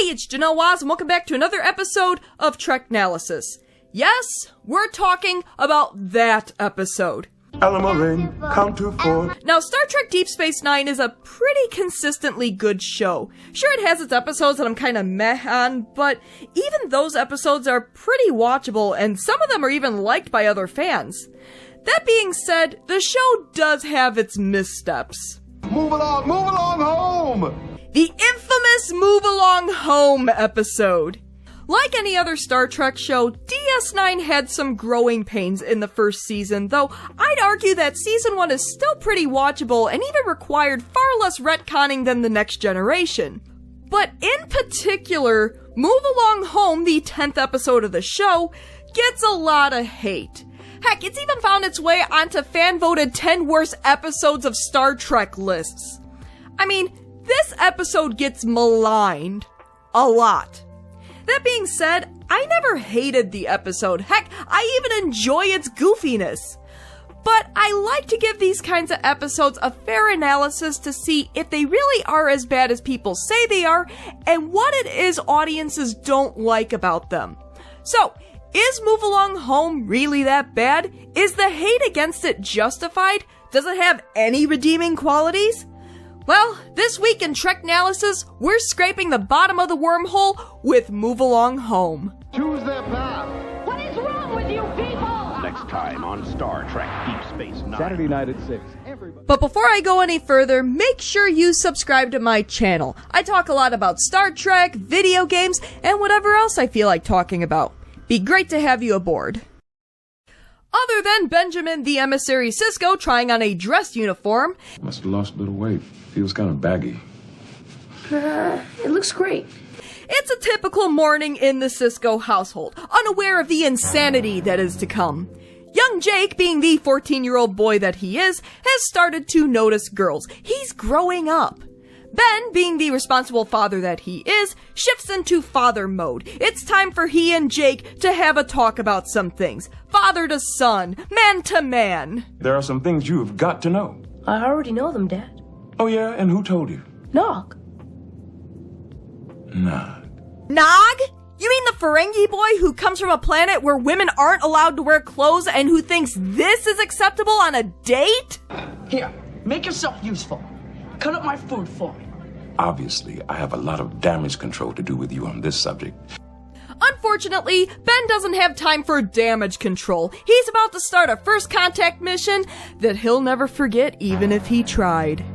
Hey, it's Janelle Waz, and welcome back to another episode of Treknalysis. Yes, we're talking about that episode. ALLAMARAINE, count to 4. Now, Star Trek Deep Space Nine is a pretty consistently good show. Sure, it has its episodes that I'm kinda meh on, but even those episodes are pretty watchable, and some of them are even liked by other fans. That being said, the show does have its missteps. Move along home! The infamous Move Along Home episode. Like any other Star Trek show, DS9 had some growing pains in the first season, though I'd argue that season 1 is still pretty watchable and even required far less retconning than The Next Generation. But in particular, Move Along Home, the 10th episode of the show, gets a lot of hate. Heck, it's even found its way onto fan-voted 10 worst episodes of Star Trek lists. I mean, this episode gets maligned. A lot. That being said, I never hated the episode. Heck, I even enjoy its goofiness. But I like to give these kinds of episodes a fair analysis to see if they really are as bad as people say they are, and what it is audiences don't like about them. So, is Move Along Home really that bad? Is the hate against it justified? Does it have any redeeming qualities? Well, this week in Treknalysis, we're scraping the bottom of the wormhole with Move Along Home. Choose their path. What is wrong with you people? Next time on Star Trek Deep Space Nine. Saturday night at 6. But before I go any further, make sure you subscribe to my channel. I talk a lot about Star Trek, video games, and whatever else I feel like talking about. Be great to have you aboard. Other than Benjamin the emissary Sisko trying on a dress uniform, Must have lost a little weight. Feels kind of baggy. It looks great. it's a typical morning in the Sisko household, unaware of the insanity that is to come. Young Jake, being the 14-year-old boy that he is, has started to notice girls. He's growing up. Ben, being the responsible father that he is, shifts into father mode. It's time for he and Jake to have a talk about some things. Father to son, man to man. There are some things you have got to know. I already know them, Dad. Oh yeah, and who told you? Nog. Nah. Nog? You mean the Ferengi boy who comes from a planet where women aren't allowed to wear clothes and who thinks this is acceptable on a date? Here, make yourself useful. Cut up my food for me. Obviously, I have a lot of damage control to do with you on this subject. Unfortunately, Ben doesn't have time for damage control. He's about to start a first contact mission that he'll never forget even if he tried.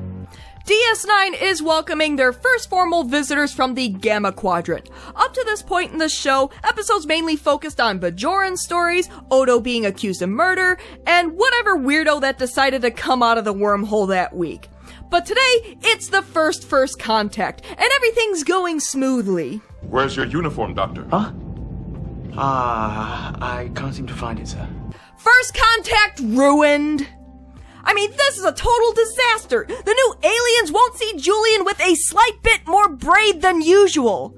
DS9 is welcoming their first formal visitors from the Gamma Quadrant. Up to this point in the show, episodes mainly focused on Bajoran stories, Odo being accused of murder, and whatever weirdo that decided to come out of the wormhole that week. But today, it's the first contact, and everything's going smoothly. Where's your uniform, Doctor? Huh? I can't seem to find it, sir. First contact ruined. I mean, this is a total disaster. The new aliens won't see Julian with a slight bit more braid than usual.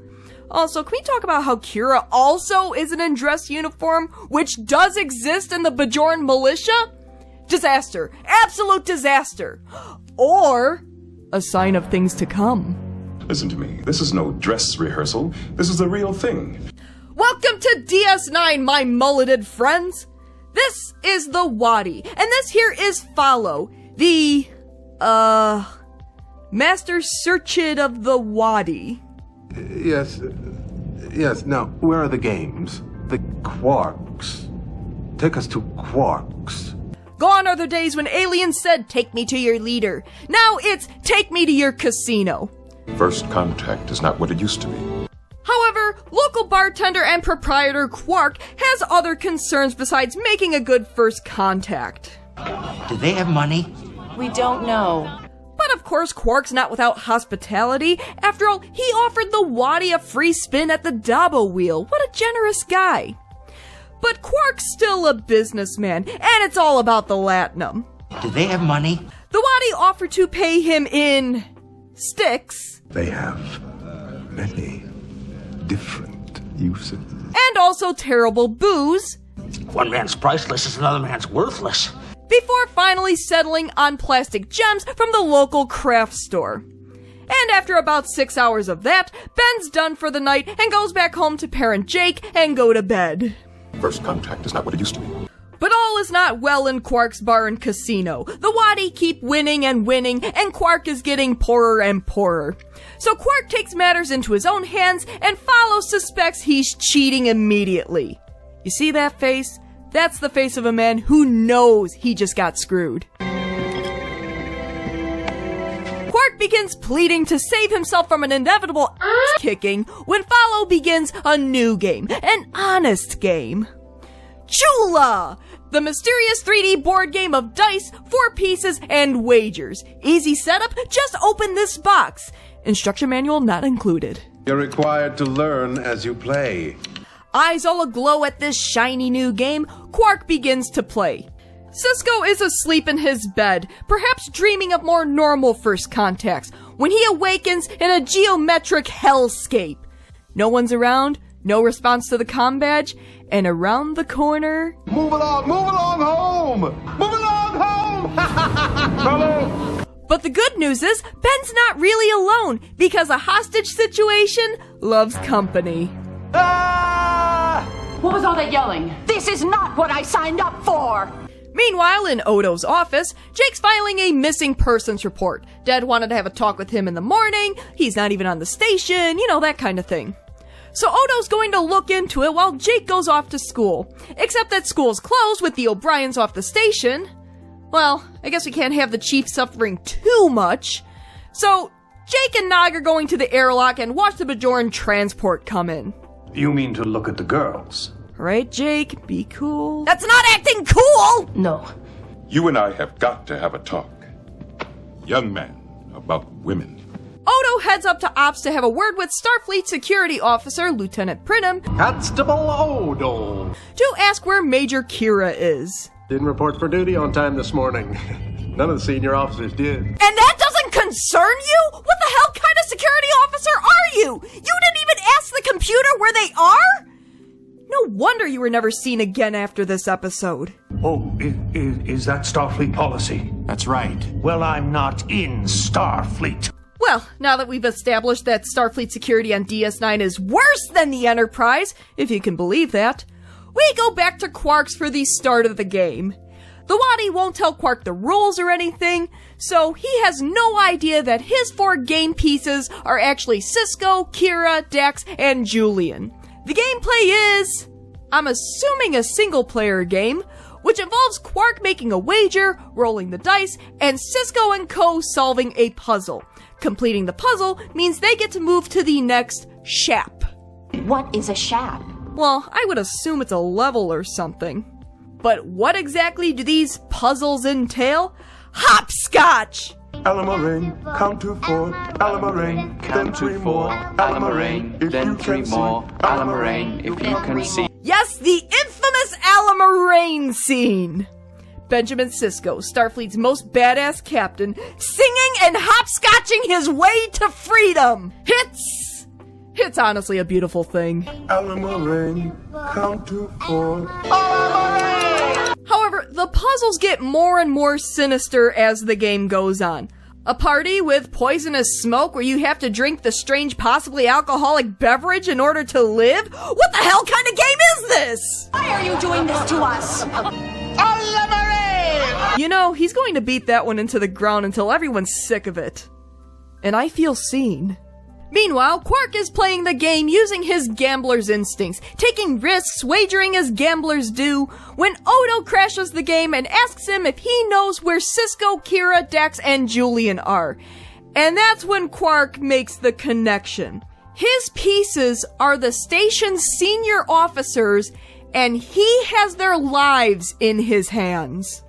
Also, can we talk about how Kira also isn't in dress uniform, which does exist in the Bajoran militia? Disaster. Absolute disaster. Or a sign of things to come. Listen to me. This is no dress rehearsal. This is the real thing. Welcome to DS9, my mulleted friends. This is the Wadi, and this here is Follow, the, Master Searchid of the Wadi. Yes. Now, where are the games? The quarks. Take us to quarks. Gone are the days when aliens said, take me to your leader. Now it's, take me to your casino. First contact is not what it used to be. However, local bartender and proprietor Quark has other concerns besides making a good first contact. Do they have money? We don't know. But of course, Quark's not without hospitality. After all, he offered the Wadi a free spin at the Dabo wheel. What a generous guy. But Quark's still a businessman, and it's all about the latinum. Do they have money? The Wadi offered to pay him in sticks. They have many different uses. And also terrible booze. One man's priceless is another man's worthless. Before finally settling on plastic gems from the local craft store. And after about 6 hours of that, Ben's done for the night and goes back home to parent Jake and go to bed. First contact is not what it used to be. But all is not well in Quark's bar and casino. The Wadi keep winning, and Quark is getting poorer and poorer. So Quark takes matters into his own hands, and Follow suspects he's cheating immediately. You see that face? That's the face of a man who knows he just got screwed. Quark begins pleading to save himself from an inevitable ass-kicking when Follow begins a new game, an honest game. Chula! The mysterious 3D board game of dice, 4 pieces, and wagers. Easy setup, just open this box. Instruction manual not included. You're required to learn as you play. Eyes all aglow at this shiny new game, Quark begins to play. Sisko is asleep in his bed, perhaps dreaming of more normal first contacts, when he awakens in a geometric hellscape. No one's around, no response to the comm badge, and around the corner... Move along home! Move along home! But the good news is, Ben's not really alone, because a hostage situation loves company. What was all that yelling? This is not what I signed up for! Meanwhile, in Odo's office, Jake's filing a missing persons report. Dad wanted to have a talk with him in the morning, he's not even on the station, you know, that kind of thing. So Odo's going to look into it while Jake goes off to school. Except that school's closed with the O'Briens off the station. Well, I guess we can't have the chief suffering too much. So Jake and Nog are going to the airlock and watch the Bajoran transport come in. You mean to look at the girls? Right, Jake? Be cool. That's not acting cool! No. You and I have got to have a talk. Young man, about women. Odo heads up to Ops to have a word with Starfleet Security Officer Lieutenant Prinham Constable Odo to ask where Major Kira is. didn't report for duty on time this morning. None of the senior officers did. And that doesn't concern you? What the hell kind of security officer are you? You didn't even ask the computer where they are? No wonder you were never seen again after this episode. Oh, is that Starfleet policy? That's right. Well, I'm not in Starfleet. Well, now that we've established that Starfleet security on DS9 is worse than the Enterprise, if you can believe that, we go back to Quark's for the start of the game. The Wadi won't tell Quark the rules or anything, so he has no idea that his 4 game pieces are actually Sisko, Kira, Dax, and Julian. The gameplay is, I'm assuming, a single-player game, which involves Quark making a wager, rolling the dice, and Sisko and co solving a puzzle. Completing the puzzle means they get to move to the next shap. What is a shap? Well, I would assume it's a level or something. But what exactly do these puzzles entail? Hopscotch! ALLAMARAINE, count to 4. ALLAMARAINE, then 3 more. ALLAMARAINE, then 3 more. ALLAMARAINE, if you can see. Yes, the infamous ALLAMARAINE scene! Benjamin Sisko, Starfleet's most badass captain, singing and hopscotching his way to freedom! It's honestly a beautiful thing. ALLAMARAINE, count to 4. However, the puzzles get more and more sinister as the game goes on. A party with poisonous smoke where you have to drink the strange, possibly alcoholic beverage in order to live? What the hell kind of game is this? Why are you doing this to us? You know, he's going to beat that one into the ground until everyone's sick of it. And I feel seen. Meanwhile, Quark is playing the game using his gambler's instincts, taking risks, wagering as gamblers do, when Odo crashes the game and asks him if he knows where Sisko, Kira, Dax, and Julian are. And that's when Quark makes the connection. His pieces are the station's senior officers, and he has their lives in his hands.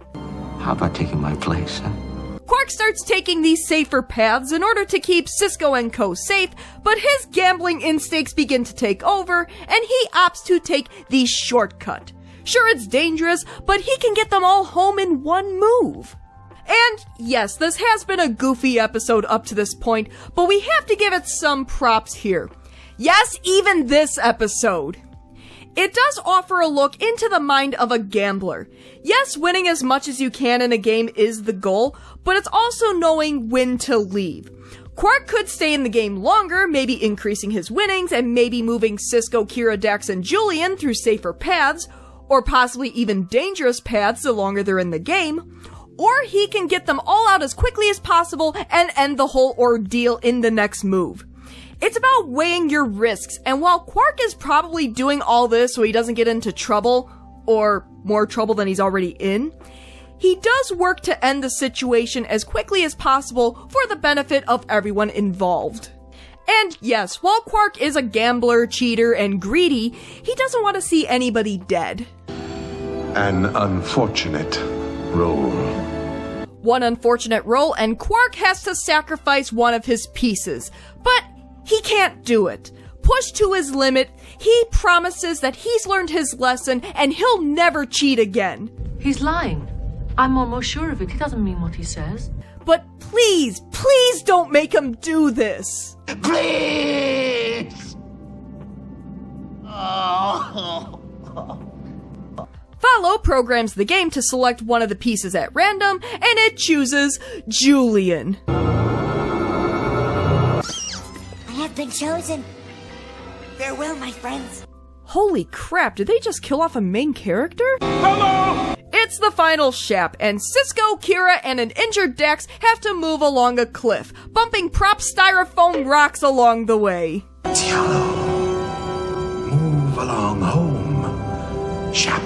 How about taking my place, huh? Quark starts taking these safer paths in order to keep Sisko and co safe, but his gambling instincts begin to take over, and he opts to take the shortcut. Sure, it's dangerous, but he can get them all home in one move. And yes, this has been a goofy episode up to this point, but we have to give it some props here. Yes, even this episode. It does offer a look into the mind of a gambler. Yes, winning as much as you can in a game is the goal, but it's also knowing when to leave. Quark could stay in the game longer, maybe increasing his winnings and maybe moving Sisko, Kira, Dax, and Julian through safer paths, or possibly even dangerous paths the longer they're in the game. Or he can get them all out as quickly as possible and end the whole ordeal in the next move. It's about weighing your risks, and while Quark is probably doing all this so he doesn't get into trouble, or more trouble than he's already in, he does work to end the situation as quickly as possible for the benefit of everyone involved. And yes, while Quark is a gambler, cheater, and greedy, he doesn't want to see anybody dead. An unfortunate role. One unfortunate role, and Quark has to sacrifice one of his pieces. But he can't do it. Pushed to his limit, he promises that he's learned his lesson and he'll never cheat again. He's lying. I'm almost sure of it. He doesn't mean what he says. But please, please don't make him do this. Please! Follow programs the game to select one of the pieces at random, and it chooses Julian. I have been chosen. Farewell, my friends. Holy crap, did they just kill off a main character? Hello! It's the final shap, and Sisko, Kira, and an injured Dax have to move along a cliff, bumping prop styrofoam rocks along the way. Hello. Move along home. Shap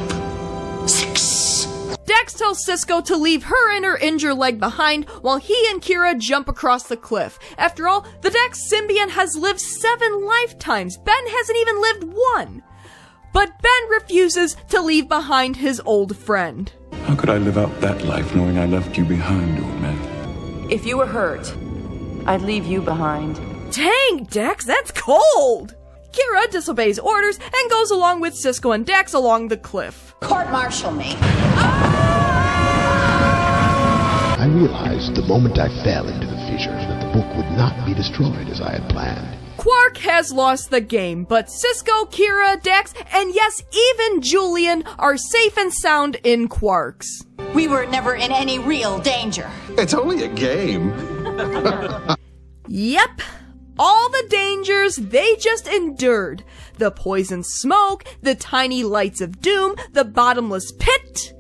6. Dax tells Sisko to leave her and her injured leg behind while he and Kira jump across the cliff. After all, the Dax symbiont has lived 7 lifetimes. Ben hasn't even lived 1. But Ben refuses to leave behind his old friend. How could I live out that life knowing I left you behind, old man? If you were hurt, I'd leave you behind. Dang, Dax, that's cold! Kira disobeys orders and goes along with Sisko and Dax along the cliff. Court-martial me. I realized the moment I fell into the fissure that the book would not be destroyed as I had planned. Quark has lost the game, but Sisko, Kira, Dax, and yes, even Julian are safe and sound in Quarks. We were never in any real danger. It's only a game. Yep. All the dangers they just endured. The poison smoke, the tiny lights of doom, the bottomless pit.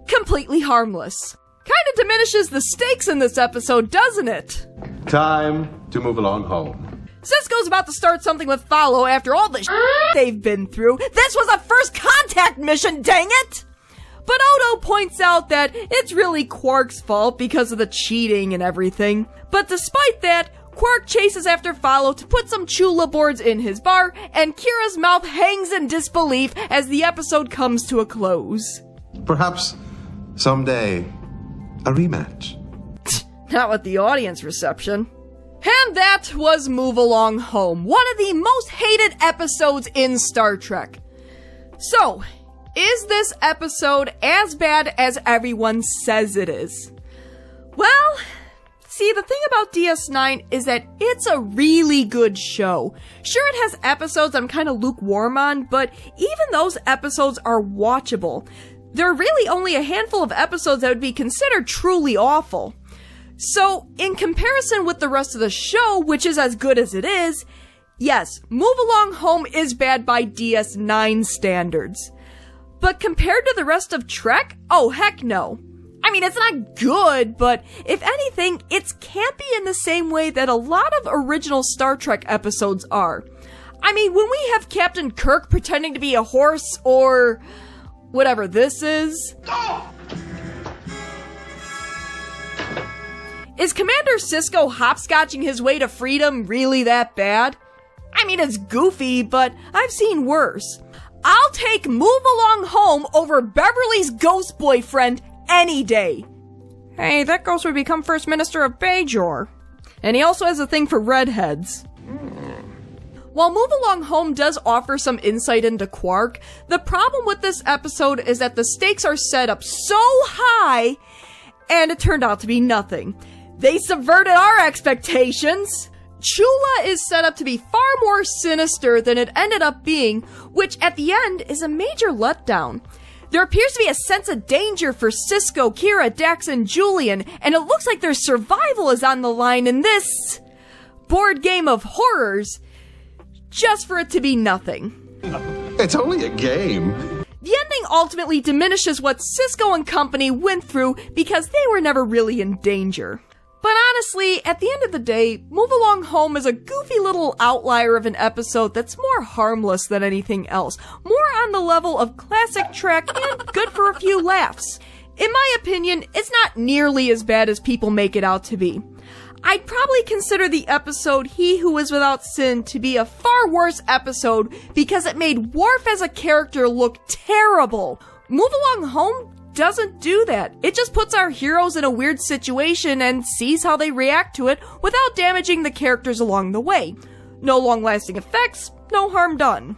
Completely harmless. Kinda diminishes the stakes in this episode, doesn't it? Time to move along home. Sisko's about to start something with Follow after all the they've been through. This was a first contact mission, dang it! But Odo points out that it's really Quark's fault because of the cheating and everything. But despite that, Quark chases after Follow to put some Chula boards in his bar, and Kira's mouth hangs in disbelief as the episode comes to a close. Perhaps someday, a rematch. Not with the audience reception. And that was Move Along Home, one of the most hated episodes in Star Trek. So, is this episode as bad as everyone says it is? Well, see, the thing about DS9 is that it's a really good show. Sure, it has episodes I'm kind of lukewarm on, but even those episodes are watchable. There are really only a handful of episodes that would be considered truly awful. So, in comparison with the rest of the show, which is as good as it is, yes, Move Along Home is bad by DS9 standards. But compared to the rest of Trek, oh heck no. I mean, it's not good, but if anything, it's campy in the same way that a lot of original Star Trek episodes are. I mean, when we have Captain Kirk pretending to be a horse, or whatever this is... Is Commander Sisko hopscotching his way to freedom really that bad? I mean, it's goofy, but I've seen worse. I'll take Move Along Home over Beverly's ghost boyfriend any day. Hey, that ghost would become First Minister of Bajor. And he also has a thing for redheads. While Move Along Home does offer some insight into Quark, the problem with this episode is that the stakes are set up so high, and it turned out to be nothing. They subverted our expectations! Chula is set up to be far more sinister than it ended up being, which at the end is a major letdown. There appears to be a sense of danger for Sisko, Kira, Dax, and Julian, and it looks like their survival is on the line in this board game of horrors just for it to be nothing. It's only a game. The ending ultimately diminishes what Sisko and company went through because they were never really in danger. But honestly, at the end of the day, Move Along Home is a goofy little outlier of an episode that's more harmless than anything else, more on the level of classic Trek and good for a few laughs. In my opinion, it's not nearly as bad as people make it out to be. I'd probably consider the episode He Who Was Without Sin to be a far worse episode because it made Worf as a character look terrible. Move Along Home doesn't do that. It just puts our heroes in a weird situation and sees how they react to it without damaging the characters along the way. No long-lasting effects, no harm done.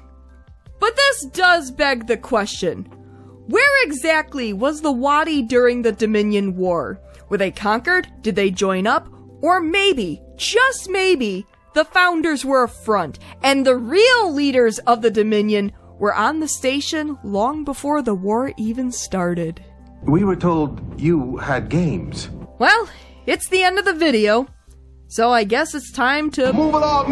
But this does beg the question. Where exactly was the Wadi during the Dominion War? Were they conquered? Did they join up? Or maybe, just maybe, the Founders were a front, and the real leaders of the Dominion were on the station long before the war even started. We were told you had games. Well, it's the end of the video, so I guess it's time to move along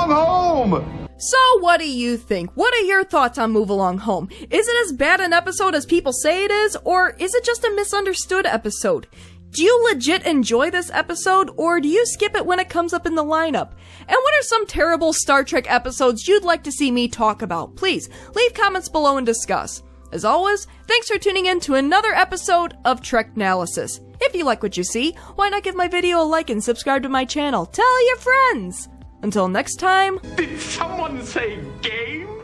home! So what do you think? What are your thoughts on Move Along Home? Is it as bad an episode as people say it is, or is it just a misunderstood episode? Do you legit enjoy this episode, or do you skip it when it comes up in the lineup? And what are some terrible Star Trek episodes you'd like to see me talk about? Please, leave comments below and discuss. As always, thanks for tuning in to another episode of Treknalysis. If you like what you see, why not give my video a like and subscribe to my channel? Tell your friends! Until next time... Did someone say game?